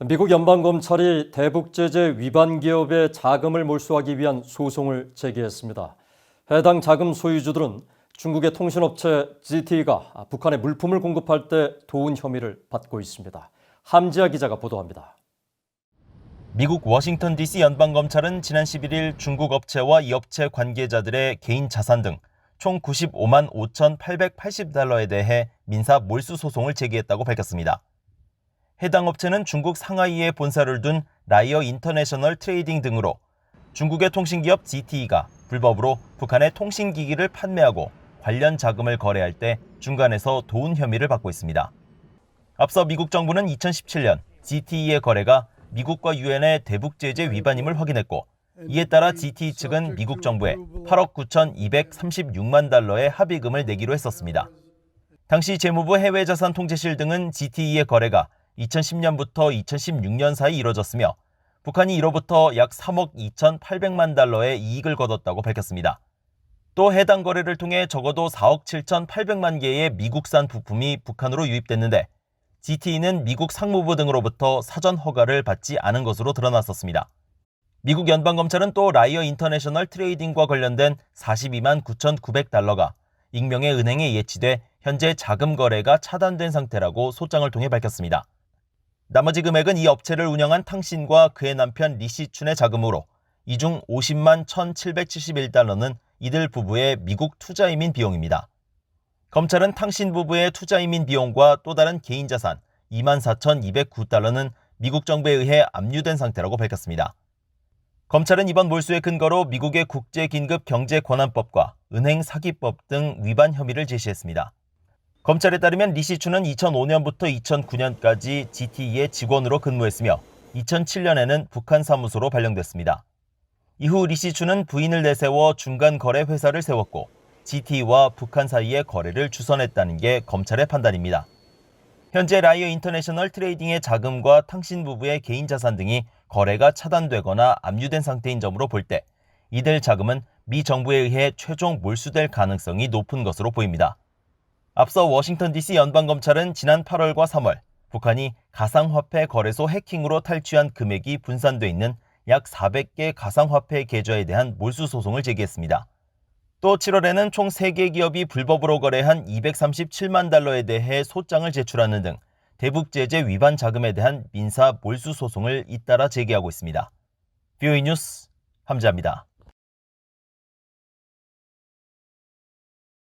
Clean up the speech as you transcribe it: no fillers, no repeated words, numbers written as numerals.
미국 연방검찰이 대북제재 위반 기업의 자금을 몰수하기 위한 소송을 제기했습니다. 해당 자금 소유주들은 중국의 통신업체 ZTE가 북한에 물품을 공급할 때 도운 혐의를 받고 있습니다. 함지아 기자가 보도합니다. 미국 워싱턴 DC 연방검찰은 지난 11일 중국 업체와 이 업체 관계자들의 개인 자산 등 총 95만 5,880달러에 대해 민사 몰수 소송을 제기했다고 밝혔습니다. 해당 업체는 중국 상하이에 본사를 둔 라이어 인터내셔널 트레이딩 등으로 중국의 통신기업 ZTE가 불법으로 북한의 통신기기를 판매하고 관련 자금을 거래할 때 중간에서 도운 혐의를 받고 있습니다. 앞서 미국 정부는 2017년 ZTE의 거래가 미국과 유엔의 대북제재 위반임을 확인했고, 이에 따라 ZTE 측은 미국 정부에 8억 9,236만 달러의 합의금을 내기로 했었습니다. 당시 재무부 해외자산통제실 등은 ZTE의 거래가 2010년부터 2016년 사이 이뤄졌으며 북한이 이로부터 약 3억 2,800만 달러의 이익을 거뒀다고 밝혔습니다. 또 해당 거래를 통해 적어도 4억 7,800만 개의 미국산 부품이 북한으로 유입됐는데 ZTE는 미국 상무부 등으로부터 사전 허가를 받지 않은 것으로 드러났었습니다. 미국 연방검찰은 또 라이어 인터내셔널 트레이딩과 관련된 42만 9,900달러가 익명의 은행에 예치돼 현재 자금 거래가 차단된 상태라고 소장을 통해 밝혔습니다. 나머지 금액은 이 업체를 운영한 탕신과 그의 남편 리시춘의 자금으로 이 중 50만 1,771달러는 이들 부부의 미국 투자이민 비용입니다. 검찰은 탕신 부부의 투자이민 비용과 또 다른 개인 자산 2만 4,209달러는 미국 정부에 의해 압류된 상태라고 밝혔습니다. 검찰은 이번 몰수의 근거로 미국의 국제긴급경제권한법과 은행사기법 등 위반 혐의를 제시했습니다. 검찰에 따르면 리시춘은 2005년부터 2009년까지 ZTE의 직원으로 근무했으며 2007년에는 북한 사무소로 발령됐습니다. 이후 리시춘은 부인을 내세워 중간 거래 회사를 세웠고 ZTE와 북한 사이의 거래를 주선했다는 게 검찰의 판단입니다. 현재 라이어 인터내셔널 트레이딩의 자금과 탕신 부부의 개인 자산 등이 거래가 차단되거나 압류된 상태인 점으로 볼 때 이들 자금은 미 정부에 의해 최종 몰수될 가능성이 높은 것으로 보입니다. 앞서 워싱턴 DC 연방검찰은 지난 8월과 3월 북한이 가상화폐 거래소 해킹으로 탈취한 금액이 분산돼 있는 약 400개 가상화폐 계좌에 대한 몰수 소송을 제기했습니다. 또 7월에는 총 3개 기업이 불법으로 거래한 237만 달러에 대해 소장을 제출하는 등 대북제재 위반 자금에 대한 민사 몰수 소송을 잇따라 제기하고 있습니다. VOA 뉴스 함지아입니다.